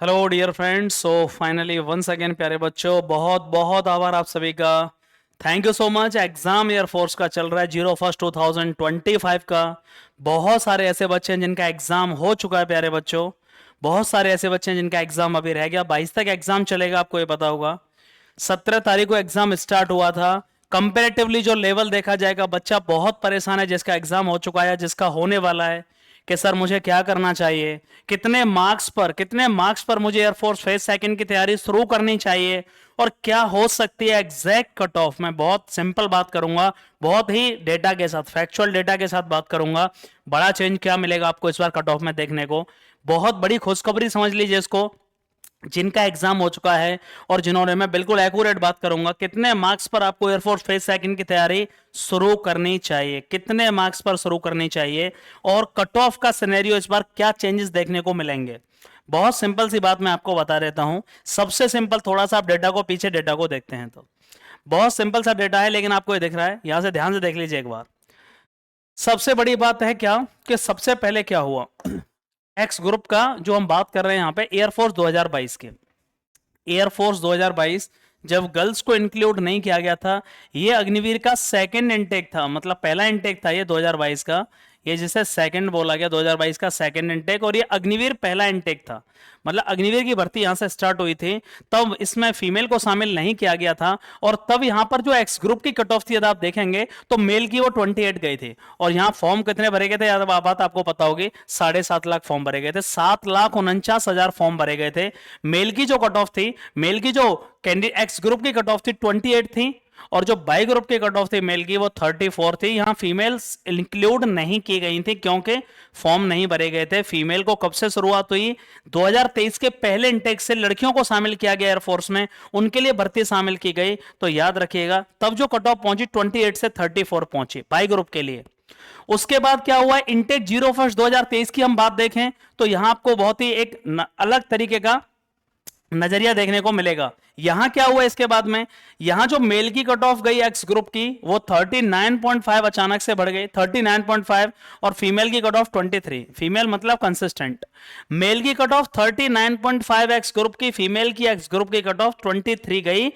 Hello dear friends. So finally once again प्यारे बच्चों, बहुत बहुत आभार आप सभी का। Thank you so much. Exam Air Force का चल रहा है 01/1/2025 का। बहुत सारे ऐसे बच्चे हैं जिनका एग्जाम हो चुका है प्यारे बच्चों। बहुत सारे ऐसे बच्चे हैं जिनका एग्जाम अभी रह गया। 22 तक एग्जाम चलेगा, आपको ये पता होगा। 17 तारीख को एग्जाम स्टार्ट हुआ था। कंपेरेटिवली जो लेवल देखा जाएगा, बच्चा बहुत परेशान है जिसका एग्जाम हो चुका है, जिसका होने वाला है कि सर मुझे क्या करना चाहिए, कितने मार्क्स पर मुझे एयरफोर्स फेज सेकंड की तैयारी शुरू करनी चाहिए, और क्या हो सकती है एग्जैक्ट कट ऑफ। मैं बहुत सिंपल बात करूंगा, बहुत ही डेटा के साथ, फैक्चुअल डेटा के साथ बात करूंगा। बड़ा चेंज क्या मिलेगा आपको इस बार कट ऑफ में देखने को। बहुत बड़ी खुशखबरी समझ लीजिए इसको, जिनका एग्जाम हो चुका है और जिन्होंने, मैं बिल्कुल एक्यूरेट बात करूंगा, कितने मार्क्स पर आपको एयरफोर्स फेज सेकंड की तैयारी शुरू करनी चाहिए, कितने मार्क्स पर शुरू करनी चाहिए, और कट ऑफ का सिनेरियो इस बार क्या चेंजेस देखने को मिलेंगे। बहुत सिंपल सी बात मैं आपको बता देता हूं। सबसे सिंपल, थोड़ा सा आप डेटा को, पीछे डेटा को देखते हैं तो बहुत सिंपल सा डेटा है, लेकिन आपको ये दिख रहा है, यहां से ध्यान से देख लीजिए एक बार। सबसे बड़ी बात है क्या कि सबसे पहले क्या हुआ, एक्स ग्रुप का जो हम बात कर रहे हैं यहां पे, एयरफोर्स 2022 के, एयरफोर्स 2022 जब गर्ल्स को इंक्लूड नहीं किया गया था, ये अग्निवीर का सेकंड इनटेक था। मतलब पहला इनटेक था ये 2022 का, ये जिसे सेकंड बोला गया, 2022 का सेकंड इनटेक, और ये अग्निवीर पहला इनटेक था। मतलब अग्निवीर की भर्ती यहां से स्टार्ट हुई थी, तब इसमें फीमेल को शामिल नहीं किया गया था। और तब यहां पर जो एक्स ग्रुप की कट ऑफ थी, यदि आप देखेंगे तो मेल की वो 28 गई थी। और यहां फॉर्म कितने भरे गए थे, याद बात आपको पता होगी, 7.5 लाख फॉर्म भरे गए थे, 7,49,000 फॉर्म भरे गए थे। मेल की जो कट ऑफ थी, मेल की जो कैंडिडेट एक्स ग्रुप की कट ऑफ थी 28 थी, और जो बाई ग्रुप की कट ऑफ थी मेल की वो 34 थी। यहां फीमेल्स इंक्लूड नहीं की गई थी क्योंकि फॉर्म नहीं भरे गए थे। फीमेल को कब से शुरुआत हुई, 2023 के पहले इंटेक से लड़कियों को शामिल किया गया एयरफोर्स में, उनके लिए भर्ती शामिल की गई। तो याद रखिएगा, तब जो कट ऑफ पहुंची 28 से 34 पहुंची बाई ग्रुप के लिए। उसके बाद क्या हुआ, इंटेक 01/1/2023 की हम बात देखें तो यहां आपको बहुत ही एक अलग तरीके का नजरिया देखने को मिलेगा। यहां क्या हुआ इसके बाद में, यहां जो मेल की कट ऑफ गई एक्स ग्रुप की वो 39.5 अचानक से बढ़ गई 39.5, और फीमेल की कट ऑफ 23, फीमेल मतलब कंसिस्टेंट। मेल की कट ऑफ 39.5 एक्स ग्रुप की, फीमेल की एक्स ग्रुप की कट ऑफ 23 गई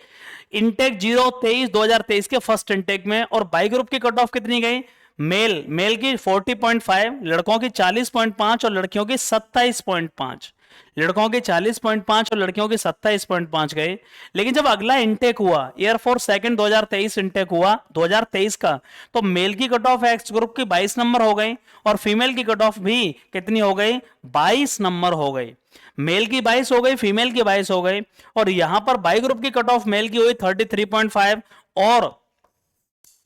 इंटेक 2023 के फर्स्ट इंटेक में। और बाई ग्रुप की कट ऑफ कितनी गई, मेल की 40.5, लड़कों की 40.5 और लड़कियों की 27.5, लड़कों की 40.5 और लड़कियों की 27.5 गए। लेकिन जब अगला इंटेक हुआ, एयरफोर्स सेकंड 2023 इंटेक हुआ 2023 का, तो मेल की कट ऑफ एक्स ग्रुप की 22 नंबर हो गई, और फीमेल की कट ऑफ भी कितनी हो गई, 22 नंबर हो गई। मेल की 22 हो गई, फीमेल की 22 हो गई, और यहां पर बाई ग्रुप की कट ऑफ मेल की हुई 33.5, और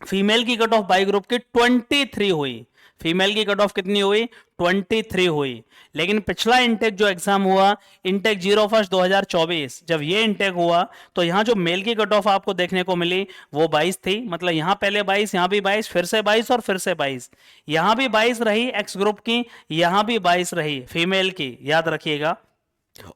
फीमेल की कट ऑफ बाई ग्रुप की 23 हुई। फीमेल की कट ऑफ कितनी हुई, 23 हुई। लेकिन पिछला इंटेक जो एग्जाम हुआ, इंटेक 01/1/2024, जब ये इंटेक हुआ तो यहां जो मेल की कट ऑफ आपको देखने को मिली वो 22 थी। मतलब यहां पहले 22, यहां भी 22, फिर से 22 और फिर से 22, यहां भी 22 रही एक्स ग्रुप की, यहां भी 22 रही फीमेल की, याद रखिएगा।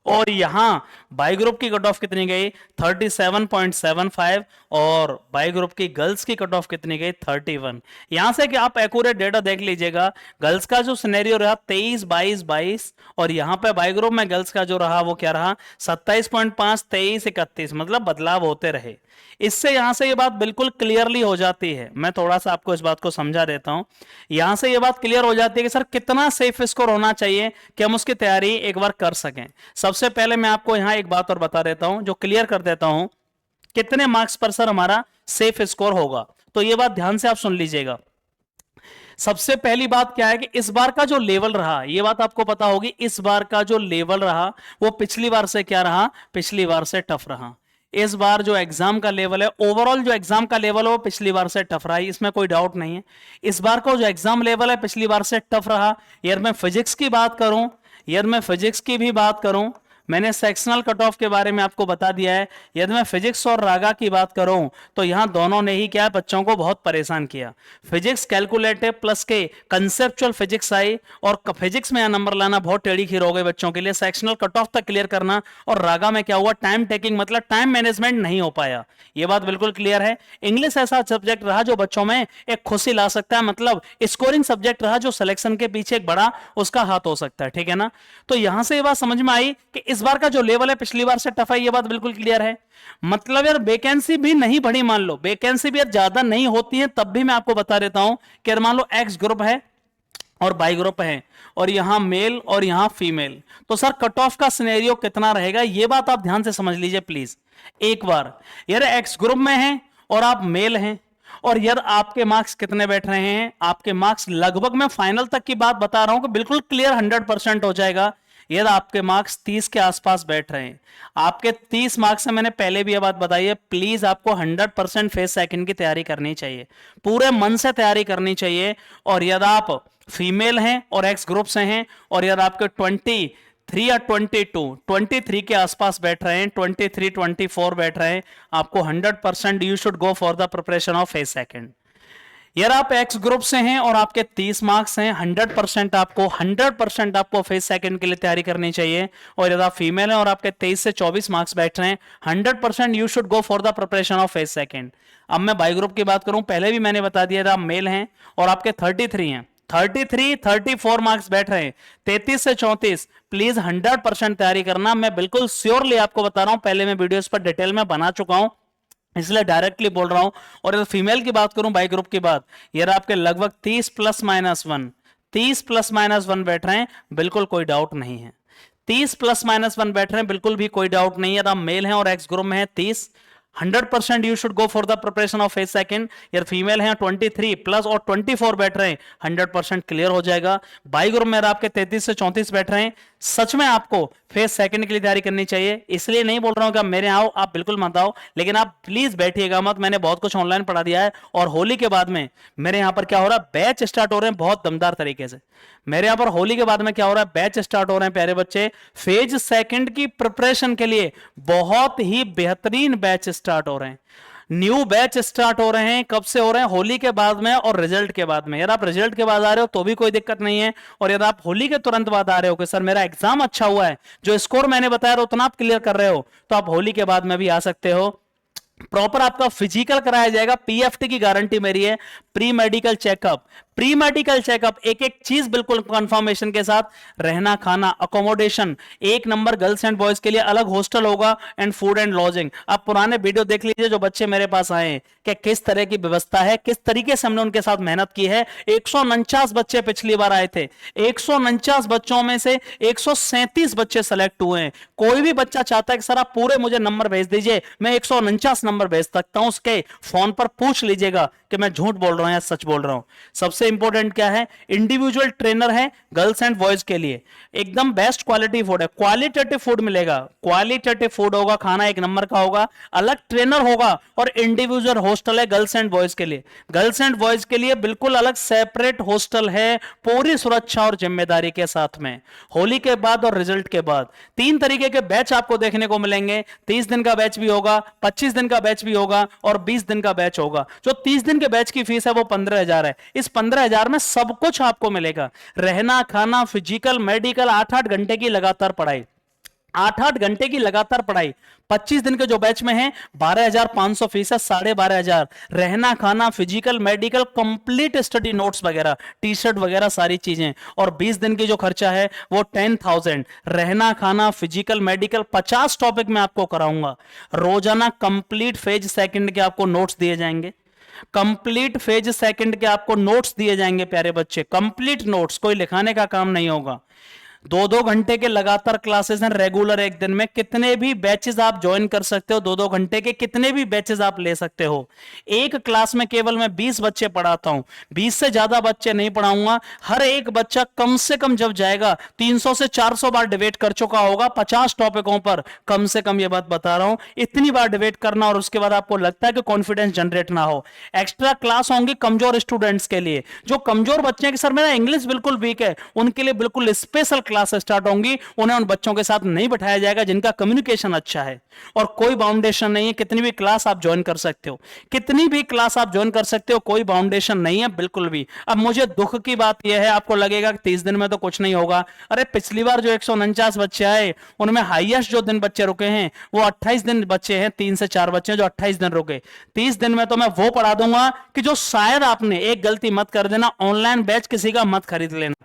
और यहां बाई ग्रुप की कट ऑफ कितनी गई, 37.75, और बाई ग्रुप की गर्ल्स की कट ऑफ कितनी गई, 31। यहां से कि आप एक्यूरेट डेटा देख लीजिएगा, गर्ल्स का जो सिनेरियो रहा 23, 22, 22, और यहां पे बाई ग्रुप में गर्ल्स का जो रहा वो क्या रहा, 27.5, 23, 31, मतलब बदलाव होते रहे। इससे यहां से ये बात बिल्कुल क्लियरली हो जाती है, मैं थोड़ा सा आपको इस बात को समझा देता हूं। यहां से ये बात क्लियर हो जाती है कि सर कितना सेफ स्कोर होना चाहिए कि हम उसकी तैयारी एक बार कर सकें। सबसे पहले मैं आपको यहां एक बात और बता देता हूं, जो क्लियर कर देता हूं, कितने मार्क्स पर सर हमारा सेफ स्कोर होगा। तो ये बात ध्यान से आप सुन लीजिएगा। सबसे पहली बात क्या है कि इस बार का जो लेवल रहा, ये बात आपको पता होगी, इस बार का जो लेवल रहा वो पिछली बार से क्या रहा, पिछली बार से टफ रहा। इस बार जो एग्जाम का लेवल है, ओवरऑल जो एग्जाम का लेवल है वो पिछली बार से टफ रहा है, इसमें कोई डाउट नहीं है। इस बार का जो एग्जाम लेवल है पिछली बार से टफ रहा। यार मैं फिजिक्स की बात करूं, यार मैं फिजिक्स की भी बात करूं, मैंने सेक्शनल कट ऑफ के बारे में आपको बता दिया है। यदि मैं फिजिक्स और रागा की बात करूं तो यहां दोनों ने ही क्या बच्चों को बहुत परेशान किया। फिजिक्स कैलकुलेटिव प्लस के कंसेप्चुअल फिजिक्स आई, और फिजिक्स में नंबर लाना बहुत टेढ़ी खीर हो गई बच्चों के लिए, सेक्शनल कट ऑफ तक क्लियर करना। और रागा में क्या हुआ, टाइम टेकिंग, मतलब टाइम मैनेजमेंट नहीं हो पाया। ये बात बिल्कुल क्लियर है। इंग्लिश ऐसा सब्जेक्ट रहा जो बच्चों में एक खुशी ला सकता है, मतलब स्कोरिंग सब्जेक्ट रहा जो सिलेक्शन के पीछे एक बड़ा उसका हाथ हो सकता है, ठीक है ना। तो यहां से ये बात समझ में आई कि इस इस बार का जो लेवल है पिछली बार से टफ है, ये बात बिल्कुल क्लियर है। मतलब यार वैकेंसी भी नहीं बढ़ी, मान लो वैकेंसी भी यार ज्यादा नहीं होती है, तब भी मैं आपको बता देता हूं कि मान लो एक्स ग्रुप है और बाई ग्रुप है और यहां मेल और यहां फीमेल, तो सर कट ऑफ का सिनेरियो कितना रहेगा, ये बात आप ध्यान से समझ लीजिए प्लीज एक बार। यार एक्स ग्रुप में है और आप मेल हैं, और यार आपके मार्क्स कितने बैठ रहे हैं, आपके मार्क्स लगभग, मैं फाइनल तक की बात बता रहा हूं कि बिल्कुल क्लियर 100% हो जाएगा। यार आपके मार्क्स 30 के आसपास बैठ रहे हैं। आपके 30 मार्क्स से मैंने पहले भी ये बात बताई है, प्लीज आपको 100% फेस सेकंड की तैयारी करनी चाहिए, पूरे मन से तैयारी करनी चाहिए। और यदि आप फीमेल हैं और एक्स ग्रुप से हैं और यदि आपके 23 या 23 के आसपास बैठ रहे हैं, 23 24 बैठ रहे हैं, आपको 100% you should go for the preparation of face second. यार आप एक्स ग्रुप से हैं और आपके 30 मार्क्स हैं, 100% आपको फेस सेकंड के लिए तैयारी करनी चाहिए। और यदि आप फीमेल हैं और आपके 23 से 24 मार्क्स बैठ रहे हैं, 100% you should go for the preparation of face second. अब मैं बाई ग्रुप की बात करूं, पहले भी मैंने बता दिया था, आप मेल हैं और आपके 33 हैं, 34 मार्क्स बैठ रहे हैं, 33 से 34, प्लीज 100% तैयारी करना। मैं बिल्कुल श्योरली आपको बता रहा हूं, पहले मैं वीडियोस पर डिटेल में बना चुका हूं, इसलिए डायरेक्टली बोल रहा हूं। और अगर फीमेल की बात करूं बाई ग्रुप की बात, यार आपके लगभग 30 ± 1 बैठ रहे हैं, बिल्कुल कोई डाउट नहीं है। 30 ± 1 बैठ रहे हैं, बिल्कुल भी कोई डाउट नहीं है। आप मेल हैं और एक्स ग्रुप में है 30, 100% you should go for the preparation of face second. यार फीमेल हैं 23 प्लस और 24 बैठ रहे हैं, 100% क्लियर हो जाएगा। बाई ग्रुप में आपके 33 से 34 बैठ रहे हैं, सच में आपको फेस सेकंड के लिए तैयारी करनी चाहिए। इसलिए नहीं बोल रहा हूं कि आप मेरे आओ, आप बिल्कुल मत आओ, लेकिन आप प्लीज बैठिएगा मत। मैंने बहुत कुछ ऑनलाइन पढ़ा दिया है और होली के बाद में मेरे यहां पर क्या हो रहा है, बैच स्टार्ट हो रहे हैं बहुत दमदार तरीके से। मेरे यहां पर होली के बाद में क्या हो रहा है, बैच स्टार्ट हो रहे हैं प्यारे बच्चे, फेज सेकंड की प्रिपरेशन के लिए बहुत ही बेहतरीन बैच स्टार्ट हो रहे हैं। न्यू बैच स्टार्ट हो रहे हैं, कब से हो रहे हैं, होली के बाद में और रिजल्ट के बाद में। यार आप रिजल्ट के बाद आ रहे हो तो भी कोई दिक्कत नहीं है, और यदि आप होली के तुरंत बाद आ रहे हो कि सर मेरा एग्जाम अच्छा हुआ है, जो स्कोर मैंने बताया उतना आप क्लियर कर रहे हो, तो आप होली के बाद में भी आ सकते हो। प्रॉपर आपका फिजिकल कराया जाएगा, पीएफटी की गारंटी मेरी है, प्री मेडिकल चेकअप, एक एक चीज बिल्कुल कंफर्मेशन के साथ, रहना खाना अकोमोडेशन एक नंबर, गर्ल्स एंड बॉयज के लिए अलग हॉस्टल होगा एंड फूड एंड लॉजिंग। आप पुराने वीडियो देख लीजिए जो बच्चे मेरे पास आए हैं कि किस तरह की व्यवस्था है, किस तरीके से हमने उनके साथ मेहनत की है। 149 बच्चे पिछली बार आए थे, 149 बच्चों में से 137 बच्चे सेलेक्ट हुए हैं। कोई भी बच्चा चाहता है कि सर आप पूरे मुझे नंबर भेज दीजिए, मैं 149 नंबर भेज सकता हूं, उसके फोन पर पूछ लीजिएगा कि मैं झूठ बोल रहा हूं या सच बोल रहा हूं। सबसे इंपॉर्टेंट क्या है, इंडिविजुअल ट्रेनर है गर्ल्स एंड बॉयज के लिए, एकदम बेस्ट क्वालिटी फूड है, क्वालिटेटिव फूड मिलेगा, क्वालिटेटिव फूड होगा, खाना एक नंबर का होगा, अलग ट्रेनर होगा, और इंडिविजुअल हॉस्टल है गर्ल्स एंड बॉयज के लिए। गर्ल्स एंड बॉयज के लिए बिल्कुल अलग सेपरेट हॉस्टल है, पूरी सुरक्षा और जिम्मेदारी के साथ में। होली के बाद और रिजल्ट के बाद 3 तरीके के बैच आपको देखने को मिलेंगे। 30 दिन का बैच भी होगा, 25 दिन का बैच भी होगा और 20 दिन का बैच होगा। जो 30 दिन के बैच की फीस है वो 15,000 है। इस 15,000 में सब कुछ आपको मिलेगा, रहना खाना फिजिकल मेडिकल, 8-8 घंटे की लगातार पढ़ाई, 8-8 घंटे की लगातार पढ़ाई। 25 दिन के जो बैच में है 12,500 फीस है, 12,500 रहना खाना physical medical complete study notes वगैरह टी शर्ट वगैरह सारी चीजें। और 20 दिन की जो खर्चा है वो 10,000, रहना खाना फिजिकल मेडिकल 50 टॉपिक में आपको कराऊंगा। रोजाना कंप्लीट फेज सेकंड के आपको नोट्स दिए जाएंगे, कंप्लीट फेज सेकंड के आपको नोट्स दिए जाएंगे प्यारे बच्चे, कंप्लीट नोट्स, कोई लिखाने का काम नहीं होगा। 2-2 घंटे के लगातार क्लासेस हैं रेगुलर, एक दिन में कितने भी बैचेस आप ज्वाइन कर सकते हो, 2-2 घंटे के कितने भी बैचेस आप ले सकते हो। एक क्लास में केवल मैं 20 बच्चे पढ़ाता हूं, 20 से ज्यादा बच्चे नहीं पढ़ाऊंगा। हर एक बच्चा कम से कम जब जाएगा 300 से 400 बार डिबेट कर चुका होगा 50 टॉपिकों पर, कम से कम ये बात बता रहा हूं, इतनी बार डिबेट करना, और उसके बाद आपको लगता है कि कॉन्फिडेंस जनरेट ना हो। एक्स्ट्रा क्लास होंगी कमजोर स्टूडेंट्स के लिए, जो कमजोर बच्चे हैं कि सर मेरा इंग्लिश बिल्कुल वीक है, उनके लिए बिल्कुल स्पेशल क्लास स्टार्ट होंगी। उन्हें उन बच्चों के साथ नहीं बैठाया जाएगा जिनका कम्युनिकेशन अच्छा है, और कोई बाउंडेशन नहीं है, कितनी भी क्लास आप ज्वाइन कर सकते हो, कितनी भी क्लास आप ज्वाइन कर सकते हो, कोई बाउंडेशन नहीं है बिल्कुल भी। अब मुझे दुख की बात यह है, आपको लगेगा कि 30 दिन में तो कुछ नहीं होगा, अरे पिछली बार जो 149 बच्चे आए उनमें हाईएस्ट जो दिन बच्चे रुके हैं वो 28 दिन बच्चे हैं, 3 से 4 बच्चे जो 28 दिन रुके। 30 दिन में तो मैं वो पढ़ा दूंगा कि जो शायद आपने एक गलती मत कर देना, ऑनलाइन बैच किसी का मत खरीद लेना।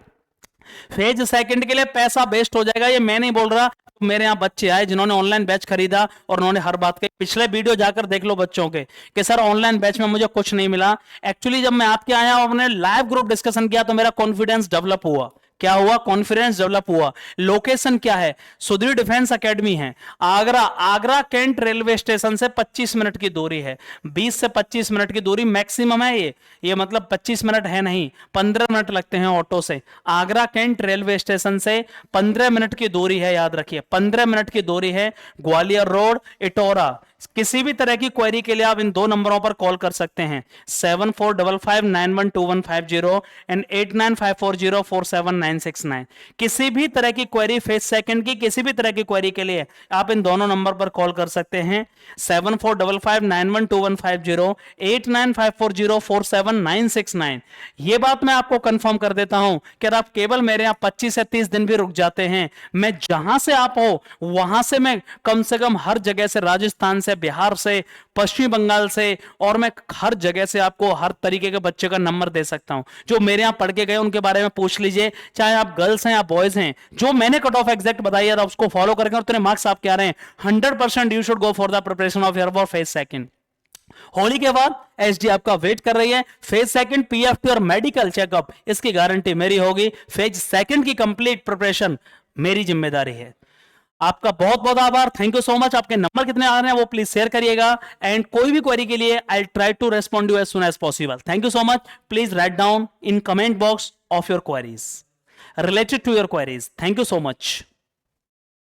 फेज सेकंड के लिए पैसा वेस्ट हो जाएगा, ये मैं नहीं बोल रहा, मेरे यहाँ बच्चे आए जिन्होंने ऑनलाइन बैच खरीदा और उन्होंने हर बात के पिछले वीडियो जाकर देख लो बच्चों के कि सर ऑनलाइन बैच में मुझे कुछ नहीं मिला। एक्चुअली जब मैं आपके आया और हमने लाइव ग्रुप डिस्कशन किया तो मेरा कॉन्फिडेंस डेवलप हुआ। क्या हुआ? कॉन्फिडेंस डेवलप हुआ। लोकेशन क्या है? सुधीर डिफेंस एकेडमी है, Agra. Agra Cantt railway station से 25 मिनट की दूरी है। 20 से 25 मिनट की दूरी मैक्सिमम है। ये मतलब 25 मिनट है नहीं, 15 मिनट लगते हैं ऑटो से। आगरा कैंट रेलवे स्टेशन से 15 मिनट की दूरी है, याद रखिए 15 मिनट की दूरी है। ग्वालियर रोड, इटोरा। किसी भी तरह की क्वेरी के लिए आप इन दो नंबरों पर कॉल कर सकते हैं, 7455912150 एंड 8954047969। किसी भी तरह की क्वेरी, फेस सेकंड की किसी भी तरह की क्वेरी के लिए आप इन दोनों नंबर पर कॉल कर सकते हैं, 7455912150 8954047969। ये बात मैं आपको कंफर्म कर देता हूं कि अगर आप केवल मेरे यहां 25 से 30 दिन भी रुक जाते हैं, मैं जहां से आप हो वहां से मैं कम से कम हर जगह से, राजस्थान से, बिहार से, पश्चिम बंगाल से, और मैं हर जगह से आपको हर तरीके के बच्चे का नंबर दे सकता हूं। जो मेरे यहां पढ़ के गए उनके बारे में पूछ लीजिए, चाहे आप गर्ल्स हैं या बॉयज हैं। जो मैंने कट ऑफ एग्जैक्ट बताई है उसको फॉलो करके और उतने मार्क्स आप क्या रहे हैं, 100% you should go for the preparation of your for phase second. Holi के बाद एसडी आपका वेट कर रही है। फेज सेकंड पीएफटी और मेडिकल चेकअप, इसकी गारंटी मेरी होगी। फेज सेकंड की कंप्लीट प्रिपरेशन मेरी जिम्मेदारी है। आपका बहुत बहुत आभार, थैंक यू सो मच। आपके नंबर कितने आ रहे हैं वो प्लीज शेयर करिएगा, एंड कोई भी क्वेरी के लिए I try to respond you as soon as possible. Thank you so much. Please write down in comment box of your queries, related to your queries. Thank you so much.